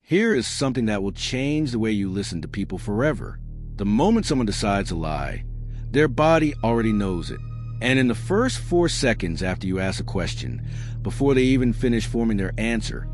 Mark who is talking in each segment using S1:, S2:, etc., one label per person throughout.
S1: Here is something that will change the way you listen to people forever. The moment someone decides to lie, their body already knows it. And in the first 4 seconds after you ask a question, before they even finish forming their answer,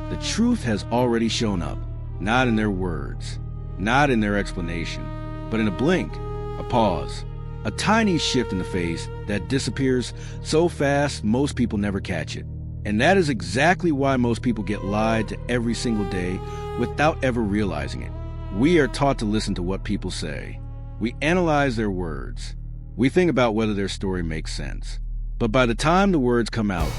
S1: the truth has already shown up, not in their words, not in their explanation, but in a blink, a pause, a tiny shift in the face that disappears so fast most people never catch it. And that is exactly why most people get lied to every single day without ever realizing it. We are taught to listen to what people say. We analyze their words. We think about whether their story makes sense. But by the time the words come out,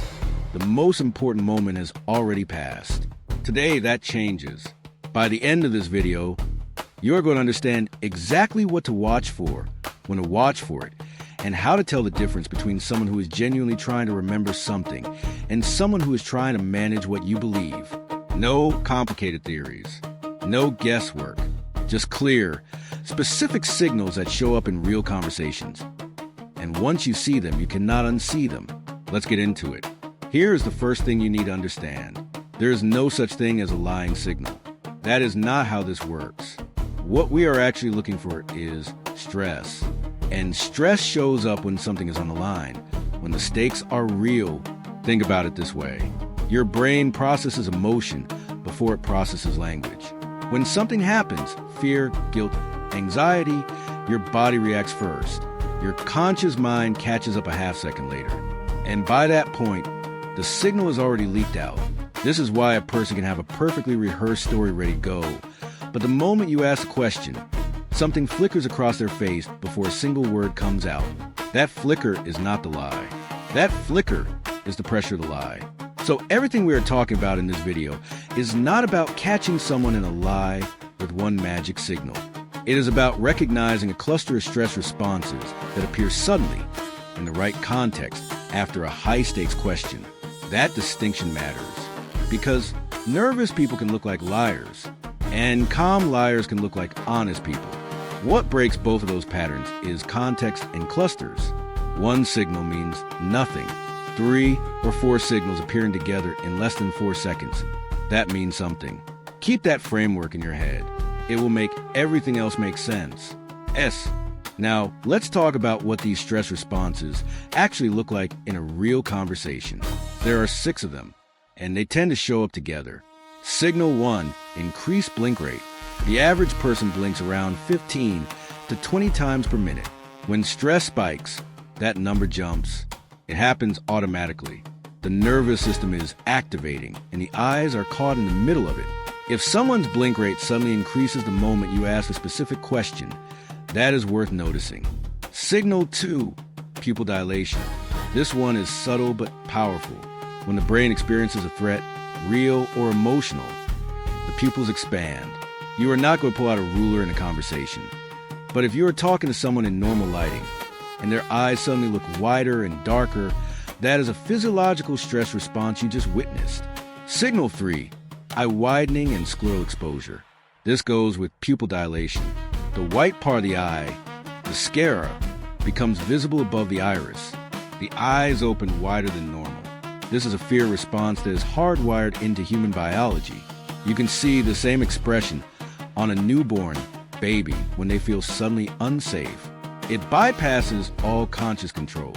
S1: the most important moment has already passed. Today, that changes. By the end of this video, you're going to understand exactly what to watch for, when to watch for it, and how to tell the difference between someone who is genuinely trying to remember something and someone who is trying to manage what you believe. No complicated theories. No guesswork. Just clear, specific signals that show up in real conversations. And once you see them, you cannot unsee them. Let's get into it. Here is the first thing you need to understand. There is no such thing as a lying signal. That is not how this works. What we are actually looking for is stress. And stress shows up when something is on the line, when the stakes are real. Think about it this way. Your brain processes emotion before it processes language. When something happens, fear, guilt, anxiety, your body reacts first. Your conscious mind catches up a half second later. And by that point, the signal is already leaked out. This is why a person can have a perfectly rehearsed story ready to go. But the moment you ask a question, something flickers across their face before a single word comes out. That flicker is not the lie. That flicker is the pressure to lie. So everything we are talking about in this video is not about catching someone in a lie with one magic signal. It is about recognizing a cluster of stress responses that appear suddenly in the right context after a high-stakes question. That distinction matters because nervous people can look like liars and calm liars can look like honest people. What breaks both of those patterns is context and clusters. One signal means nothing. 3 or 4 signals appearing together in less than 4 seconds. That means something. Keep that framework in your head. It will make everything else make sense. Now, let's talk about what these stress responses actually look like in a real conversation. There are 6 of them, and they tend to show up together. Signal 1, increased blink rate. The average person blinks around 15 to 20 times per minute. When stress spikes, that number jumps. It happens automatically. The nervous system is activating, and the eyes are caught in the middle of it. If someone's blink rate suddenly increases the moment you ask a specific question, that is worth noticing. Signal 2, pupil dilation. This one is subtle but powerful. When the brain experiences a threat, real or emotional, the pupils expand. You are not going to pull out a ruler in a conversation. But if you are talking to someone in normal lighting, and their eyes suddenly look wider and darker, that is a physiological stress response you just witnessed. Signal 3, eye widening and scleral exposure. This goes with pupil dilation. The white part of the eye, the sclera, becomes visible above the iris. The eyes open wider than normal. This is a fear response that is hardwired into human biology. You can see the same expression on a newborn baby when they feel suddenly unsafe. It bypasses all conscious control.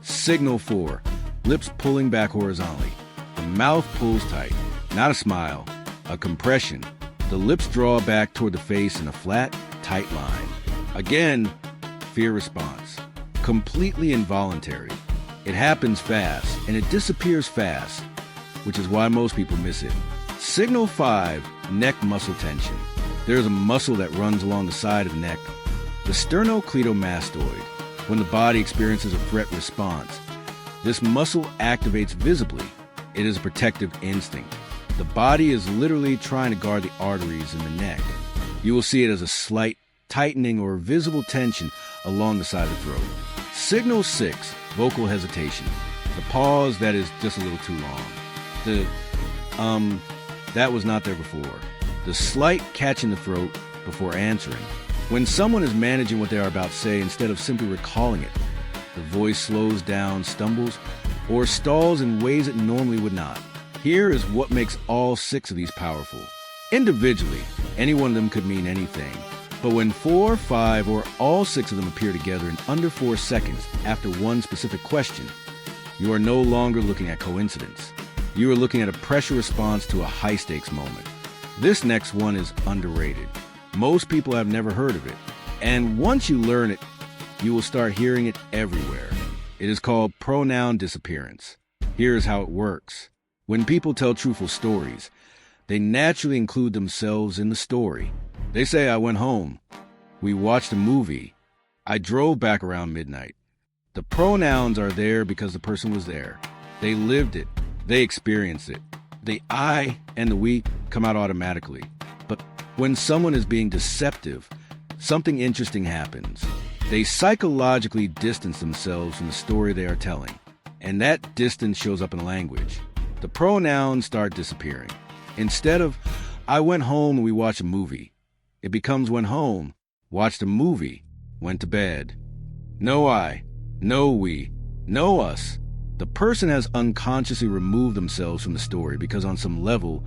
S1: Signal 4, lips pulling back horizontally. The mouth pulls tight, not a smile, a compression. The lips draw back toward the face in a flat, tight line. Again, fear response. Completely involuntary. It happens fast, and it disappears fast, which is why most people miss it. Signal 5, neck muscle tension. There is a muscle that runs along the side of the neck, the sternocleidomastoid. When the body experiences a threat response, this muscle activates visibly. It is a protective instinct. The body is literally trying to guard the arteries in the neck. You will see it as a slight tightening or visible tension along the side of the throat. Signal 6, vocal hesitation. The pause that is just a little too long. That was not there before. The slight catch in the throat before answering. When someone is managing what they are about to say instead of simply recalling it, the voice slows down, stumbles, or stalls in ways it normally would not. Here is what makes all 6 of these powerful. Individually, any one of them could mean anything. But when 4, 5, or all 6 of them appear together in under 4 seconds after one specific question, you are no longer looking at coincidence. You are looking at a pressure response to a high-stakes moment. This next one is underrated. Most people have never heard of it. And once you learn it, you will start hearing it everywhere. It is called pronoun disappearance. Here's how it works. When people tell truthful stories, they naturally include themselves in the story. They say, I went home. We watched a movie. I drove back around midnight. The pronouns are there because the person was there. They lived it. They experienced it. The I and the we come out automatically. But when someone is being deceptive, something interesting happens. They psychologically distance themselves from the story they are telling. And that distance shows up in language. The pronouns start disappearing. Instead of, I went home and we watched a movie, it becomes went home, watched a movie, went to bed. No I, no we, no us. The person has unconsciously removed themselves from the story because on some level,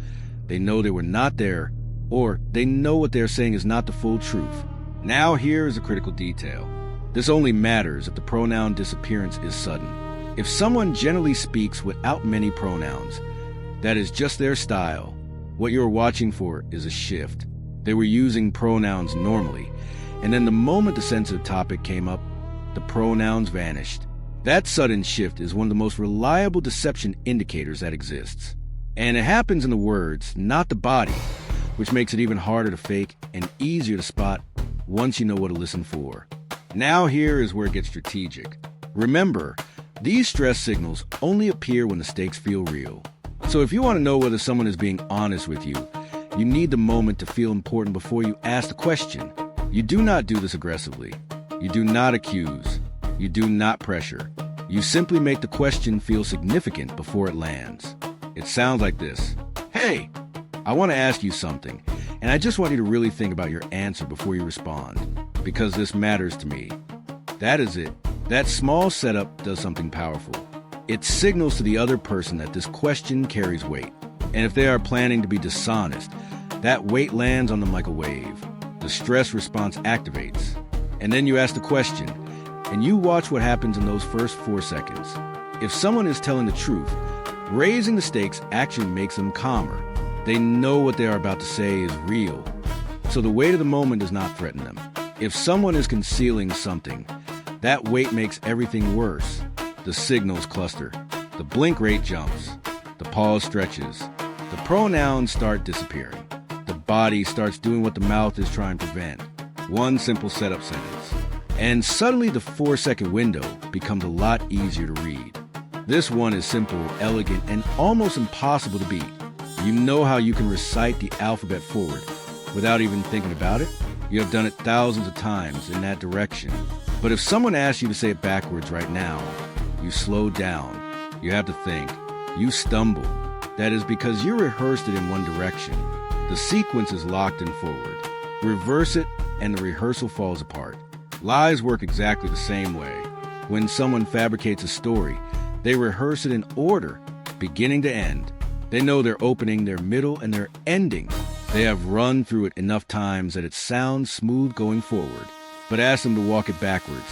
S1: they know they were not there, or they know what they're saying is not the full truth. Now here is a critical detail. This only matters if the pronoun disappearance is sudden. If someone generally speaks without many pronouns, that is just their style. What you're watching for is a shift. They were using pronouns normally, and then the moment the sensitive topic came up, the pronouns vanished. That sudden shift is one of the most reliable deception indicators that exists. And it happens in the words, not the body, which makes it even harder to fake and easier to spot once you know what to listen for. Now here is where it gets strategic. Remember, these stress signals only appear when the stakes feel real. So if you want to know whether someone is being honest with you, you need the moment to feel important before you ask the question. You do not do this aggressively. You do not accuse. You do not pressure. You simply make the question feel significant before it lands. It sounds like this. Hey, I want to ask you something, and I just want you to really think about your answer before you respond, because this matters to me. That is it. That small setup does something powerful. It signals to the other person that this question carries weight. And if they are planning to be dishonest, that weight lands on them like a wave. The stress response activates. And then you ask the question, and you watch what happens in those first 4 seconds. If someone is telling the truth, raising the stakes actually makes them calmer. They know what they are about to say is real. So the weight of the moment does not threaten them. If someone is concealing something, that weight makes everything worse. The signals cluster. The blink rate jumps. The pause stretches. The pronouns start disappearing. The body starts doing what the mouth is trying to prevent. One simple setup sentence. And suddenly the 4-second window becomes a lot easier to read. This one is simple, elegant, and almost impossible to beat. You know how you can recite the alphabet forward without even thinking about it? You have done it thousands of times in that direction. But if someone asks you to say it backwards right now, you slow down. You have to think. You stumble. That is because you rehearsed it in one direction. The sequence is locked in forward. Reverse it, and the rehearsal falls apart. Lies work exactly the same way. When someone fabricates a story, they rehearse it in order, beginning to end. They know their opening, their middle, and their ending. They have run through it enough times that it sounds smooth going forward. But ask them to walk it backwards,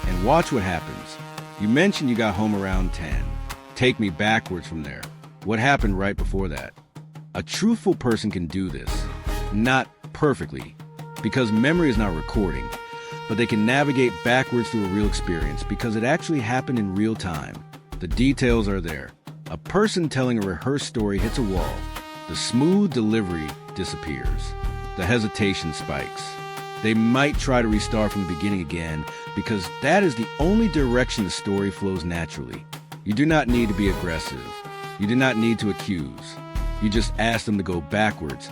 S1: and watch what happens. You mentioned you got home around 10. Take me backwards from there. What happened right before that? A truthful person can do this. Not perfectly, because memory is not recording, but they can navigate backwards through a real experience because it actually happened in real time. The details are there. A person telling a rehearsed story hits a wall. The smooth delivery disappears. The hesitation spikes. They might try to restart from the beginning again because that is the only direction the story flows naturally. You do not need to be aggressive. You do not need to accuse. You just ask them to go backwards,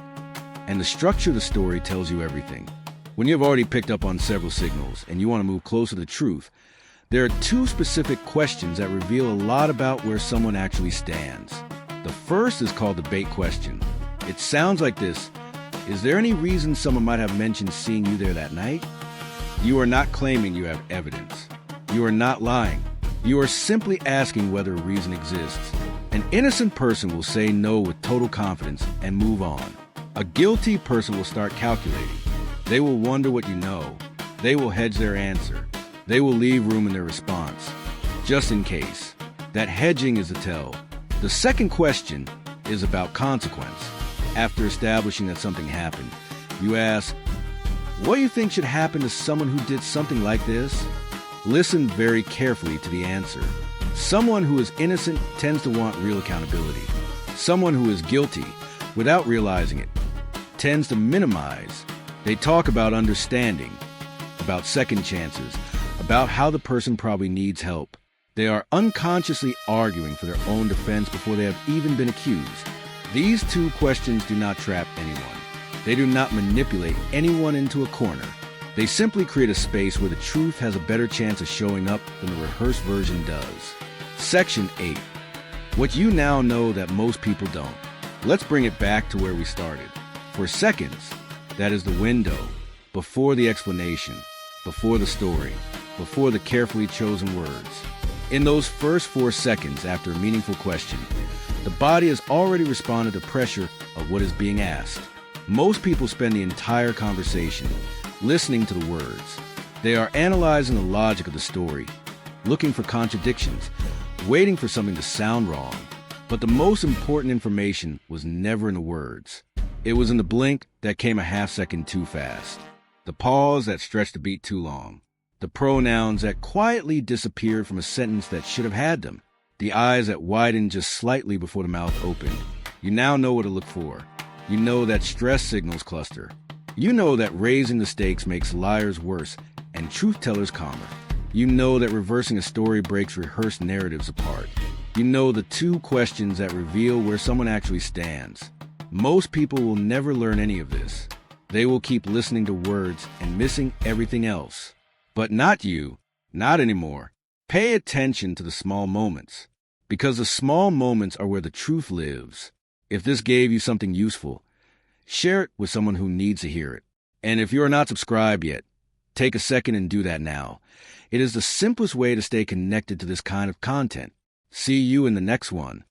S1: and the structure of the story tells you everything. When you have already picked up on several signals and you want to move closer to the truth, there are 2 specific questions that reveal a lot about where someone actually stands. The first is called the bait question. It sounds like this. Is there any reason someone might have mentioned seeing you there that night? You are not claiming you have evidence. You are not lying. You are simply asking whether a reason exists. An innocent person will say no with total confidence and move on. A guilty person will start calculating. They will wonder what you know. They will hedge their answer. They will leave room in their response, just in case. That hedging is a tell. The second question is about consequence. After establishing that something happened, you ask, what do you think should happen to someone who did something like this? Listen very carefully to the answer. Someone who is innocent tends to want real accountability. Someone who is guilty, without realizing it, tends to minimize. They talk about understanding, about second chances, about how the person probably needs help. They are unconsciously arguing for their own defense before they have even been accused. These two questions do not trap anyone. They do not manipulate anyone into a corner. They simply create a space where the truth has a better chance of showing up than the rehearsed version does. Section 8. What you now know that most people don't. Let's bring it back to where we started. For seconds, that is the window, before the explanation, before the story, before the carefully chosen words. In those first 4 seconds after a meaningful question, the body has already responded to pressure of what is being asked. Most people spend the entire conversation listening to the words. They are analyzing the logic of the story, looking for contradictions, waiting for something to sound wrong. But the most important information was never in the words. It was in the blink that came a half second too fast, the pause that stretched the beat too long, the pronouns that quietly disappeared from a sentence that should have had them, the eyes that widened just slightly before the mouth opened. You now know what to look for. You know that stress signals cluster. You know that raising the stakes makes liars worse and truth-tellers calmer. You know that reversing a story breaks rehearsed narratives apart. You know the 2 questions that reveal where someone actually stands. Most people will never learn any of this. They will keep listening to words and missing everything else. But not you. Not anymore. Pay attention to the small moments, because the small moments are where the truth lives. If this gave you something useful, share it with someone who needs to hear it. And if you are not subscribed yet, take a second and do that now. It is the simplest way to stay connected to this kind of content. See you in the next one.